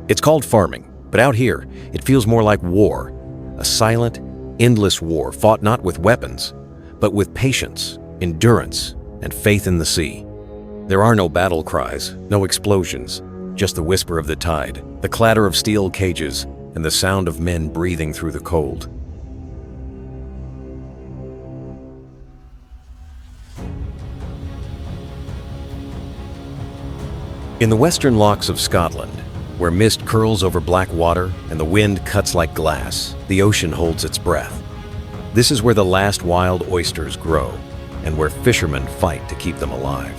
It's called farming, but out here, it feels more like war. A silent, endless war fought not with weapons, but with patience, endurance, and faith in the sea. There are no battle cries, no explosions, just the whisper of the tide, the clatter of steel cages, and the sound of men breathing through the cold. In the western lochs of Scotland, where mist curls over black water and the wind cuts like glass, the ocean holds its breath. This is where the last wild oysters grow, and where fishermen fight to keep them alive.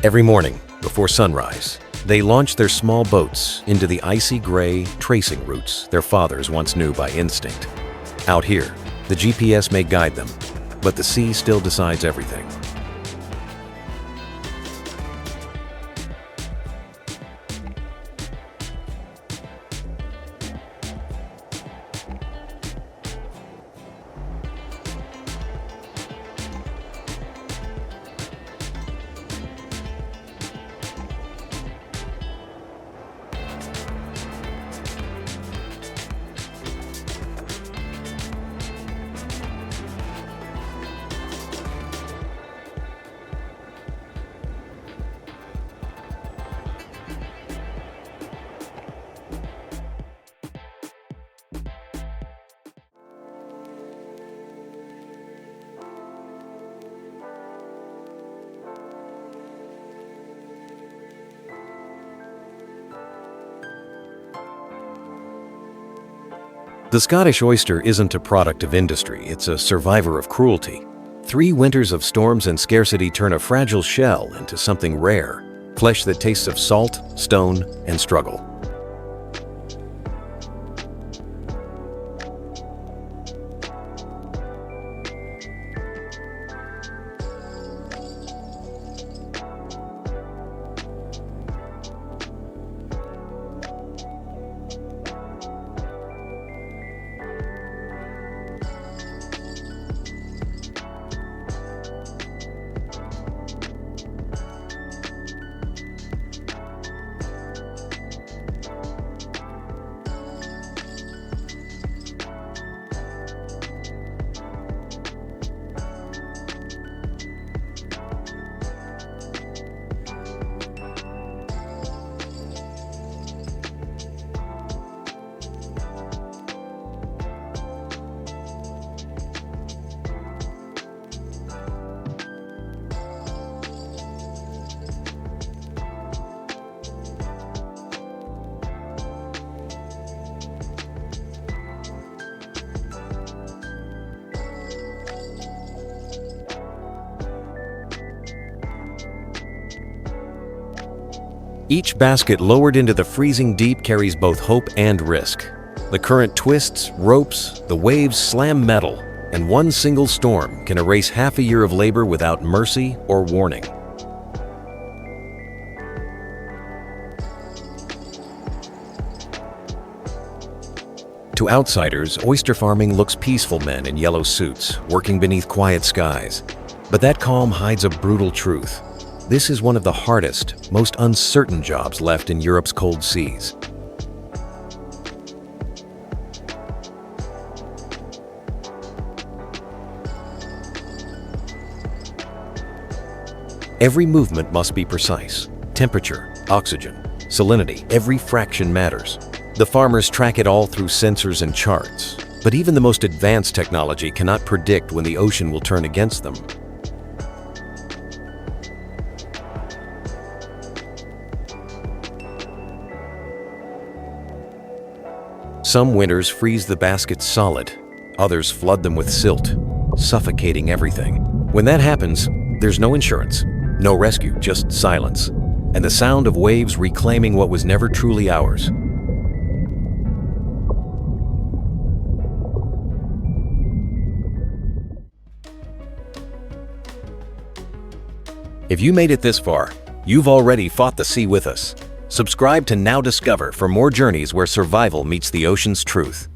Every morning, before sunrise, they launch their small boats into the icy gray tracing routes their fathers once knew by instinct. Out here, the GPS may guide them, but the sea still decides everything. The Scottish oyster isn't a product of industry, it's a survivor of cruelty. 3 winters of storms and scarcity turn a fragile shell into something rare, flesh that tastes of salt, stone, and struggle. Each basket lowered into the freezing deep carries both hope and risk. The current twists, ropes, the waves slam metal, and one single storm can erase half a year of labor without mercy or warning. To outsiders, oyster farming looks peaceful: men in yellow suits, working beneath quiet skies. But that calm hides a brutal truth. This is one of the hardest, most uncertain jobs left in Europe's cold seas. Every movement must be precise. Temperature, oxygen, salinity, every fraction matters. The farmers track it all through sensors and charts. But even the most advanced technology cannot predict when the ocean will turn against them. Some winters freeze the baskets solid, others flood them with silt, suffocating everything. When that happens, there's no insurance, no rescue, just silence. and the sound of waves reclaiming what was never truly ours. If you made it this far, you've already fought the sea with us. Subscribe to Now Discover for more journeys where survival meets the ocean's truth.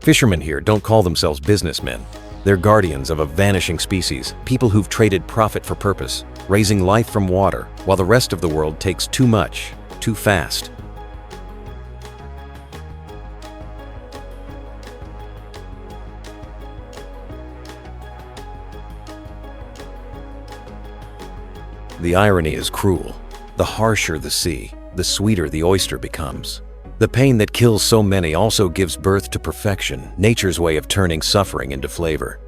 Fishermen here don't call themselves businessmen. They're guardians of a vanishing species, people who've traded profit for purpose, raising life from water, while the rest of the world takes too much, too fast. The irony is cruel. The harsher the sea, the sweeter the oyster becomes. The pain that kills so many also gives birth to perfection, nature's way of turning suffering into flavor.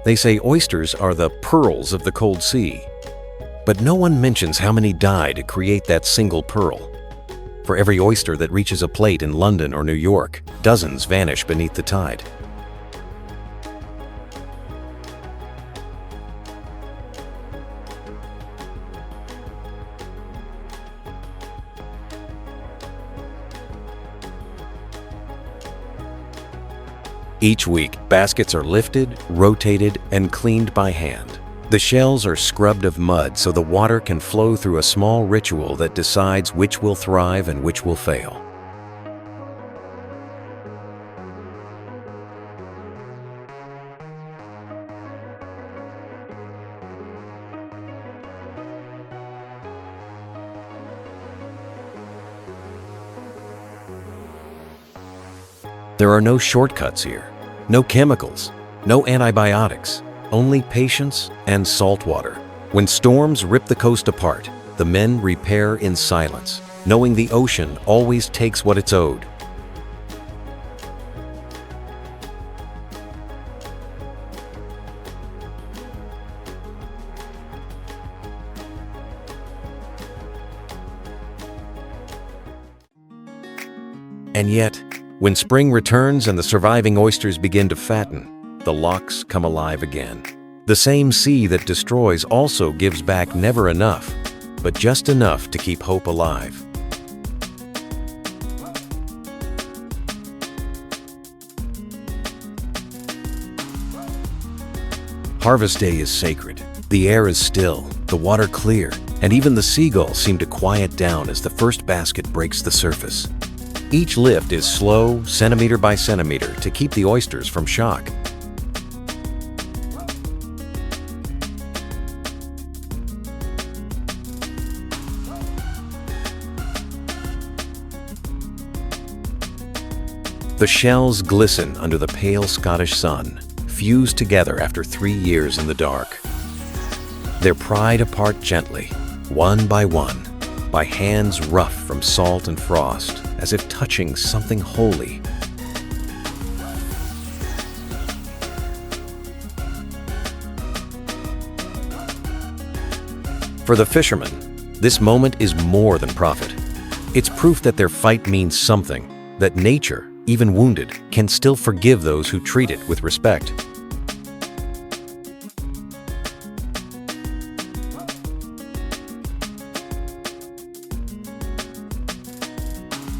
They say oysters are the pearls of the cold sea. But no one mentions how many die to create that single pearl. For every oyster that reaches a plate in London or New York, dozens vanish beneath the tide. Each week, baskets are lifted, rotated, and cleaned by hand. The shells are scrubbed of mud so the water can flow through a small ritual that decides which will thrive and which will fail. There are no shortcuts here, no chemicals, no antibiotics. Only patience and salt water. When storms rip the coast apart, the men repair in silence, knowing the ocean always takes what it's owed. And yet, when spring returns and the surviving oysters begin to fatten, the locks come alive again. The same sea that destroys also gives back never enough, but just enough to keep hope alive. Harvest day is sacred. The air is still, the water clear, and even the seagulls seem to quiet down as the first basket breaks the surface. Each lift is slow, centimeter by centimeter, to keep the oysters from shock. The shells glisten under the pale Scottish sun, fused together after 3 years in the dark. They're pried apart gently, one by hands rough from salt and frost, as if touching something holy. For the fishermen, this moment is more than profit. It's proof that their fight means something, that nature, even wounded, can still forgive those who treat it with respect.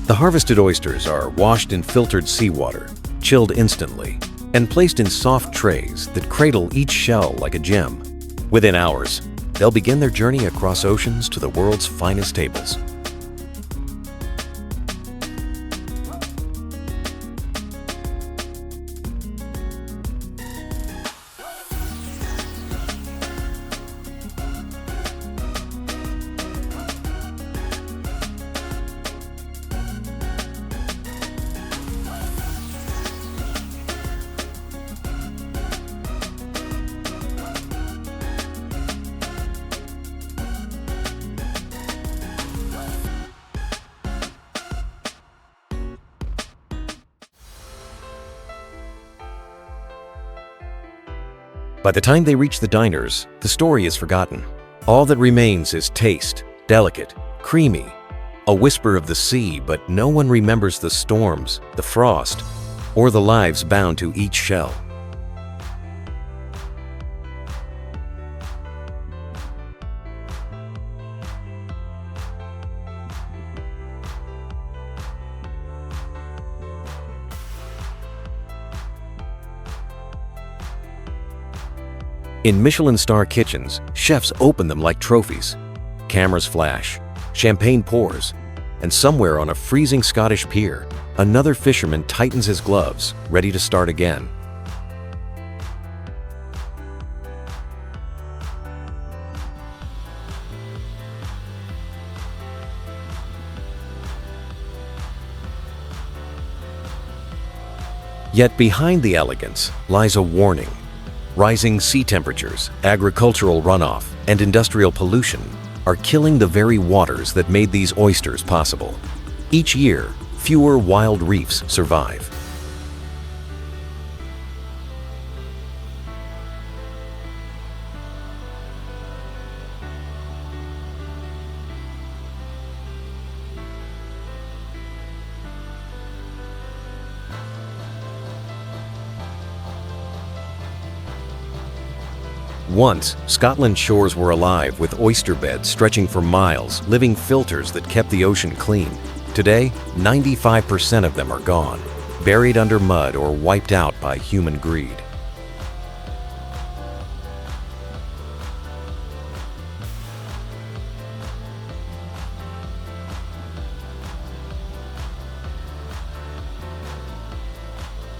The harvested oysters are washed in filtered seawater, chilled instantly, and placed in soft trays that cradle each shell like a gem. Within hours, they'll begin their journey across oceans to the world's finest tables. By the time they reach the diners, the story is forgotten. All that remains is taste, delicate, creamy, a whisper of the sea, but no one remembers the storms, the frost, or the lives bound to each shell. In Michelin star kitchens, chefs open them like trophies. Cameras flash, champagne pours, and somewhere on a freezing Scottish pier, another fisherman tightens his gloves, ready to start again. Yet behind the elegance lies a warning. Rising sea temperatures, agricultural runoff, and industrial pollution are killing the very waters that made these oysters possible. Each year, fewer wild reefs survive. Once, Scotland's shores were alive with oyster beds stretching for miles, living filters that kept the ocean clean. Today, 95% of them are gone, buried under mud or wiped out by human greed.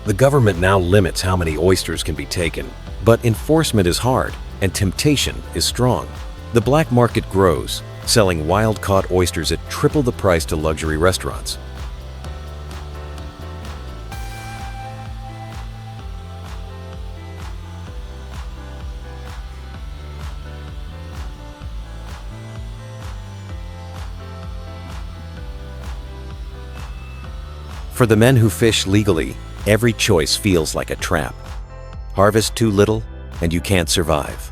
The government now limits how many oysters can be taken, but enforcement is hard and temptation is strong. The black market grows, selling wild-caught oysters at triple the price to luxury restaurants. For the men who fish legally, every choice feels like a trap. Harvest too little, and you can't survive.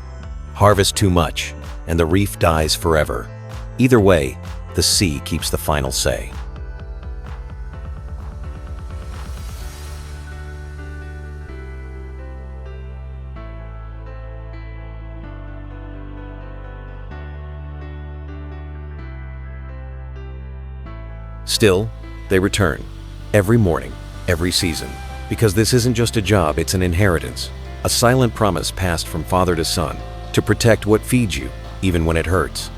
Harvest too much, and the reef dies forever. Either way, the sea keeps the final say. Still, they return. Every morning, every season. Because this isn't just a job, it's an inheritance. A silent promise passed from father to son to protect what feeds you, even when it hurts.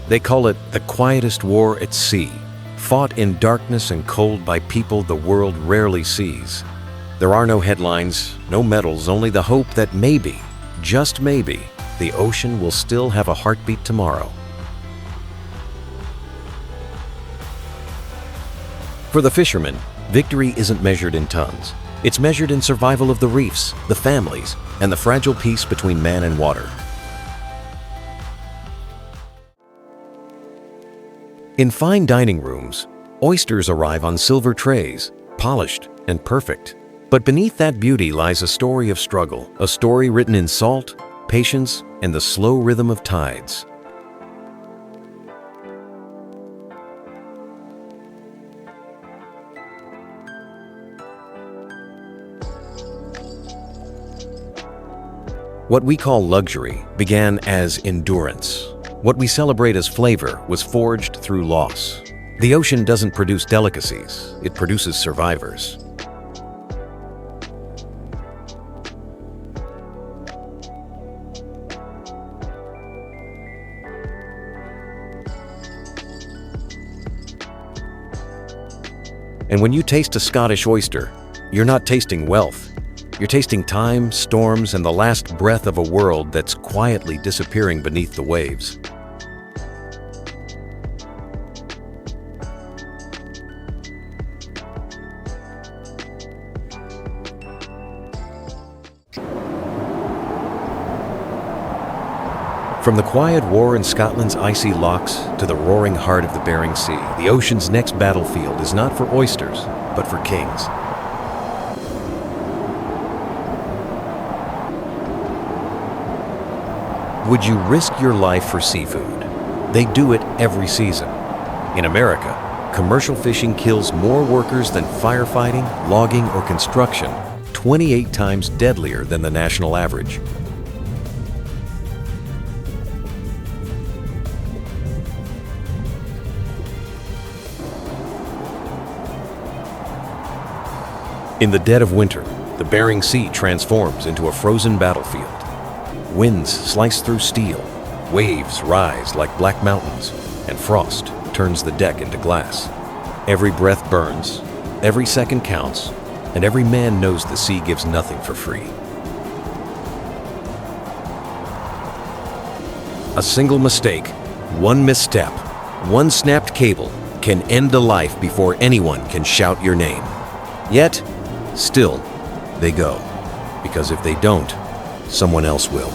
They call it the quietest war at sea, fought in darkness and cold by people the world rarely sees. There are no headlines, no medals, only the hope that maybe, just maybe, the ocean will still have a heartbeat tomorrow. For the fishermen, victory isn't measured in tons. It's measured in survival of the reefs, the families, and the fragile peace between man and water. In fine dining rooms, oysters arrive on silver trays, polished and perfect. But beneath that beauty lies a story of struggle, a story written in salt, patience, and the slow rhythm of tides. What we call luxury began as endurance. What we celebrate as flavor was forged through loss. The ocean doesn't produce delicacies, it produces survivors. And when you taste a Scottish oyster, you're not tasting wealth. You're tasting time, storms, and the last breath of a world that's quietly disappearing beneath the waves. From the quiet war in Scotland's icy lochs to the roaring heart of the Bering Sea, the ocean's next battlefield is not for oysters, but for kings. Would you risk your life for seafood? They do it every season. In America, commercial fishing kills more workers than firefighting, logging, or construction, 28 times deadlier than the national average. In the dead of winter, the Bering Sea transforms into a frozen battlefield. Winds slice through steel, waves rise like black mountains, and frost turns the deck into glass. Every breath burns, every second counts, and every man knows the sea gives nothing for free. A single mistake, one misstep, one snapped cable can end a life before anyone can shout your name. Yet, still, they go, because if they don't, someone else will.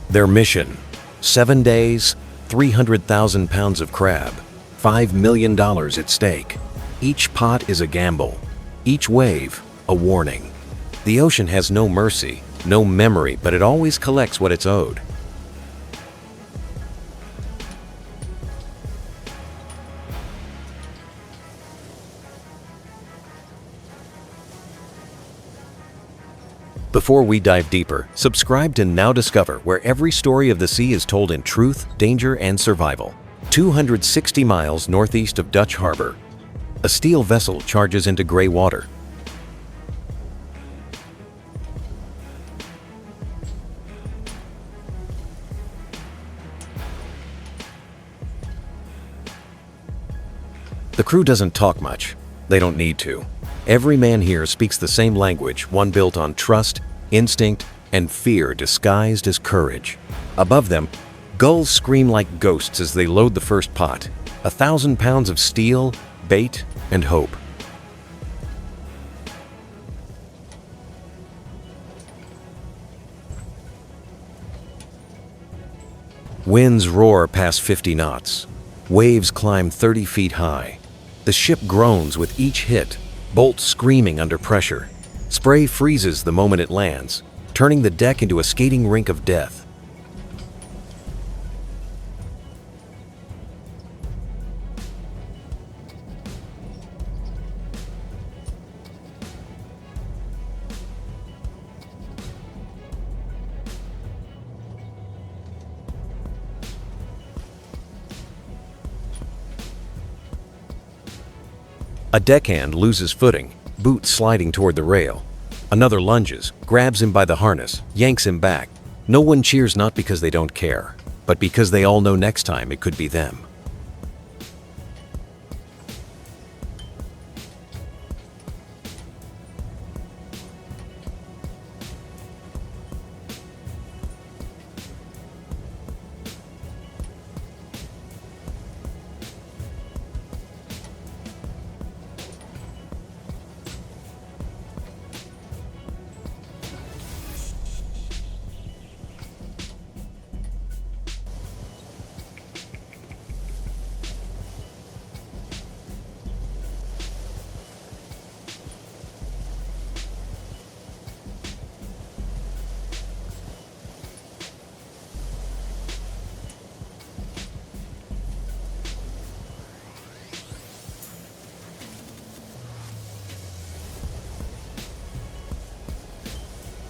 Their mission: 7 days, 300,000 pounds of crab, $5 million at stake. Each pot is a gamble, each wave a warning. The ocean has no mercy, no memory, but it always collects what it's owed. Before we dive deeper, subscribe to Now Discover, where every story of the sea is told in truth, danger, and survival. 260 miles northeast of Dutch Harbor, a steel vessel charges into gray water. The crew doesn't talk much. They don't need to. Every man here speaks the same language, one built on trust, instinct, and fear disguised as courage. Above them, gulls scream like ghosts as they load the first pot. 1,000 pounds of steel, bait, and hope. Winds roar past 50 knots. Waves climb 30 feet high. The ship groans with each hit, bolts screaming under pressure. Spray freezes the moment it lands, turning the deck into a skating rink of death. A deckhand loses footing, boot sliding toward the rail. Another lunges, grabs him by the harness, yanks him back. No one cheers, not because they don't care, but because they all know next time it could be them.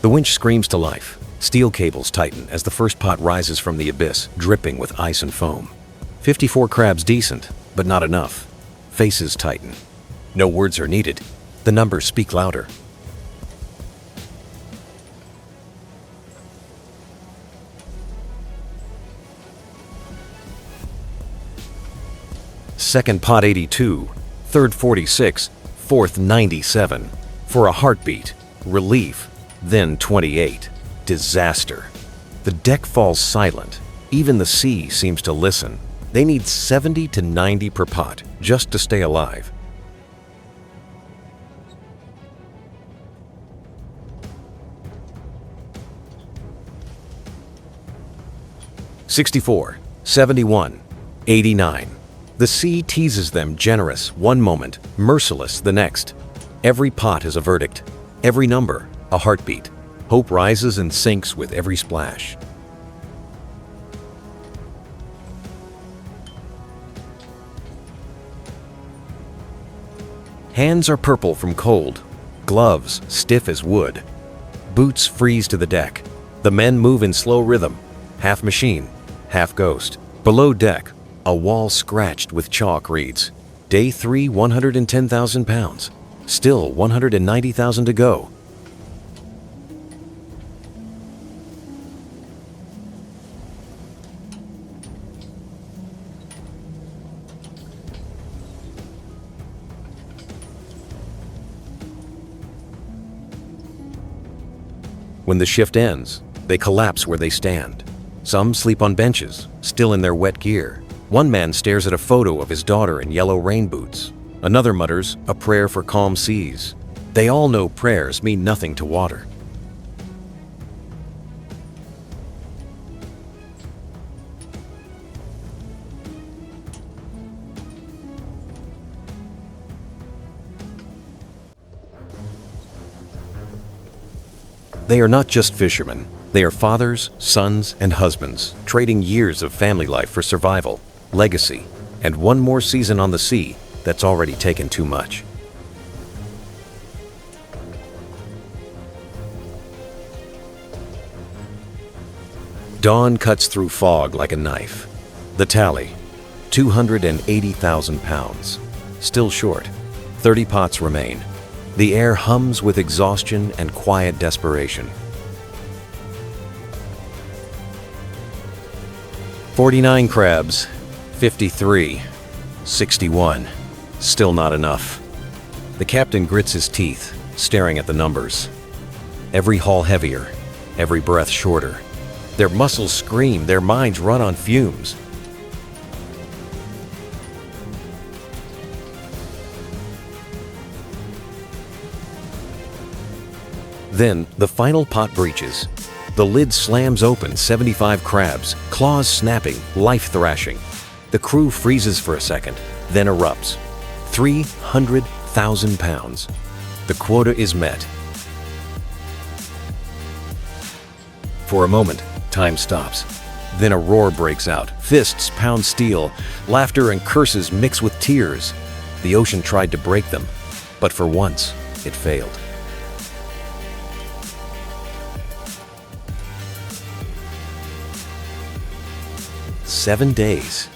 The winch screams to life. Steel cables tighten as the first pot rises from the abyss, dripping with ice and foam. 54 crabs decent, but not enough. Faces tighten. No words are needed. The numbers speak louder. Second pot 82, third 46, fourth 97. For a heartbeat, relief, then 28. Disaster. The deck falls silent. Even the sea seems to listen. They need 70 to 90 per pot just to stay alive. "64, 71, 89. The sea teases them generous one moment, merciless the next. Every pot is a verdict. Every number, a heartbeat. Hope rises and sinks with every splash. Hands are purple from cold, gloves stiff as wood. Boots freeze to the deck. The men move in slow rhythm, half machine, half ghost. Below deck, a wall scratched with chalk reads, Day 3, 110,000 pounds. Still 190,000 to go. When the shift ends, they collapse where they stand. Some sleep on benches, still in their wet gear. One man stares at a photo of his daughter in yellow rain boots. Another mutters, a prayer for calm seas. They all know prayers mean nothing to water. They are not just fishermen. They are fathers, sons, and husbands, trading years of family life for survival, legacy, and one more season on the sea that's already taken too much. Dawn cuts through fog like a knife. The tally, 280,000 pounds. Still short. 30 pots remain. The air hums with exhaustion and quiet desperation. 49 crabs, 53, 61. Still not enough. The captain grits his teeth, staring at the numbers. Every haul heavier, every breath shorter. Their muscles scream, their minds run on fumes. Then, the final pot breaches. The lid slams open, 75 crabs, claws snapping, life thrashing. The crew freezes for a second, then erupts. 300,000 pounds. The quota is met. For a moment, time stops. Then a roar breaks out. Fists pound steel. Laughter and curses mix with tears. The ocean tried to break them, but for once, it failed. "7 days,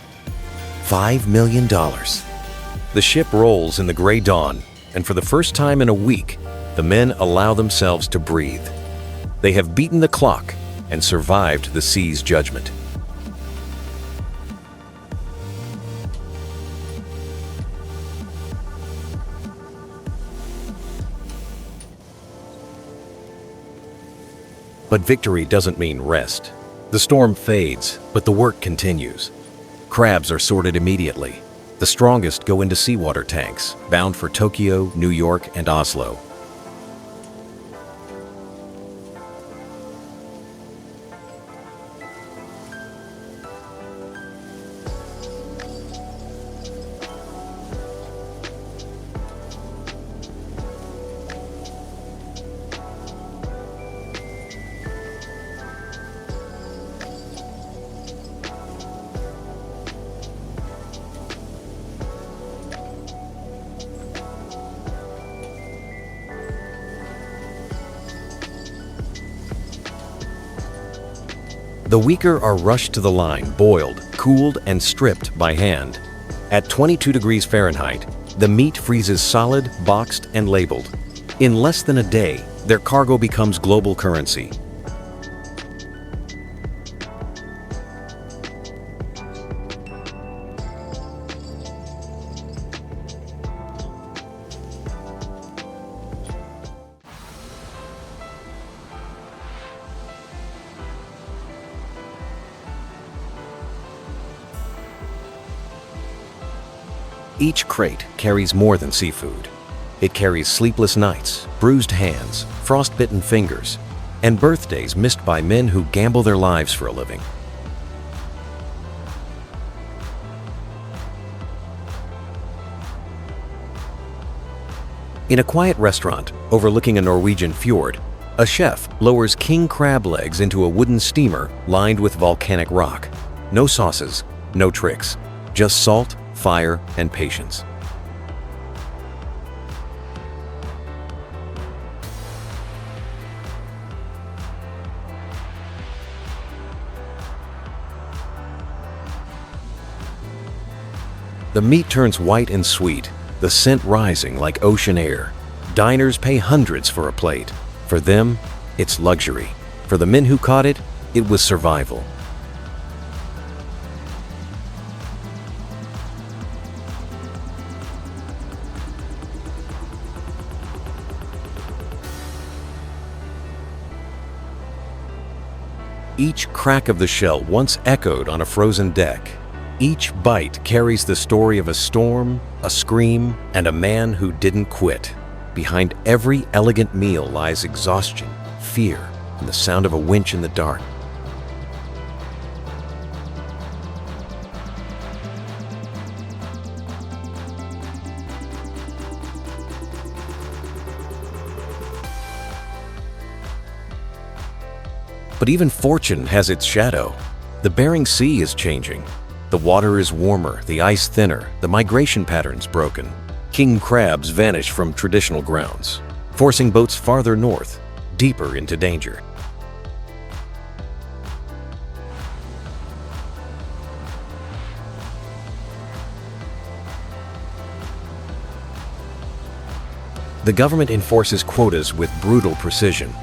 $5 million. The ship rolls in the gray dawn, and for the first time in a week, the men allow themselves to breathe. They have beaten the clock and survived the sea's judgment. But victory doesn't mean rest. The storm fades, but the work continues. Crabs are sorted immediately. The strongest go into seawater tanks, bound for Tokyo, New York, and Oslo. The weaker are rushed to the line, boiled, cooled, and stripped by hand. At 22 degrees Fahrenheit, the meat freezes solid, boxed, and labeled. In less than a day, their cargo becomes global currency. Each crate carries more than seafood. It carries sleepless nights, bruised hands, frostbitten fingers, and birthdays missed by men who gamble their lives for a living. In a quiet restaurant overlooking a Norwegian fjord, a chef lowers king crab legs into a wooden steamer lined with volcanic rock. No sauces, no tricks, just salt, fire, and patience. The meat turns white and sweet, the scent rising like ocean air. Diners pay hundreds for a plate. For them, it's luxury. For the men who caught it, it was survival. Each crack of the shell once echoed on a frozen deck. Each bite carries the story of a storm, a scream, and a man who didn't quit. Behind every elegant meal lies exhaustion, fear, and the sound of a winch in the dark. But even fortune has its shadow. The Bering Sea is changing. The water is warmer, the ice thinner, the migration patterns broken. King crabs vanish from traditional grounds, forcing boats farther north, deeper into danger. The government enforces quotas with brutal precision.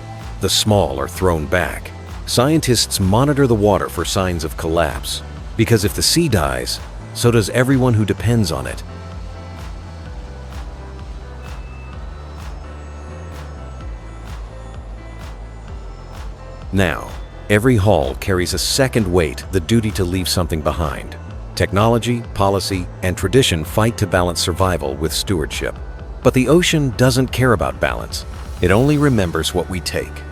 The small are thrown back. Scientists monitor the water for signs of collapse, because if the sea dies, so does everyone who depends on it. Now, every haul carries a second weight, the duty to leave something behind. Technology, policy, and tradition fight to balance survival with stewardship. But the ocean doesn't care about balance. It only remembers what we take.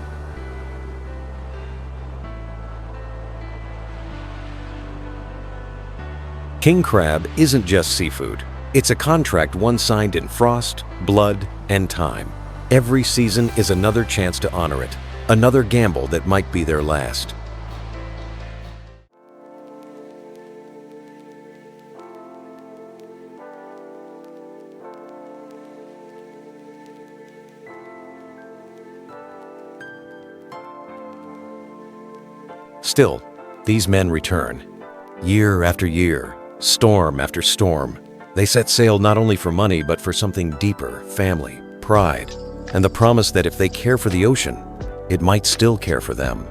King crab isn't just seafood. It's a contract one signed in frost, blood, and time. Every season is another chance to honor it, another gamble that might be their last. Still, these men return. Year after year, storm after storm, they set sail not only for money but for something deeper, family, pride, and the promise that if they care for the ocean, it might still care for them.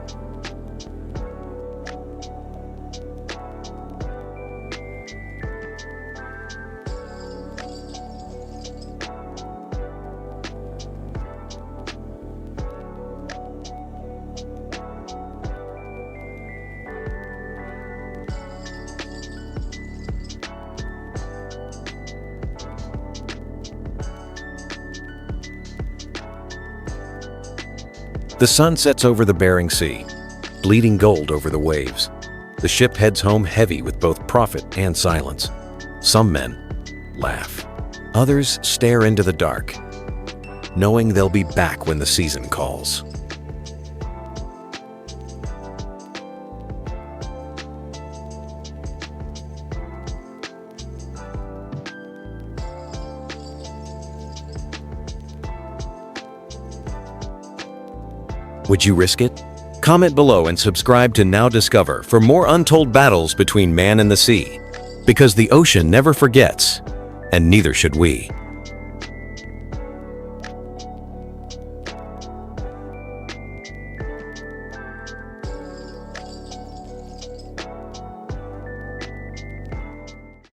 The sun sets over the Bering Sea, bleeding gold over the waves. The ship heads home heavy with both profit and silence. Some men laugh. Others stare into the dark, knowing they'll be back when the season calls. Would you risk it? Comment below and subscribe to Now Discover for more untold battles between man and the sea. Because the ocean never forgets, and neither should we.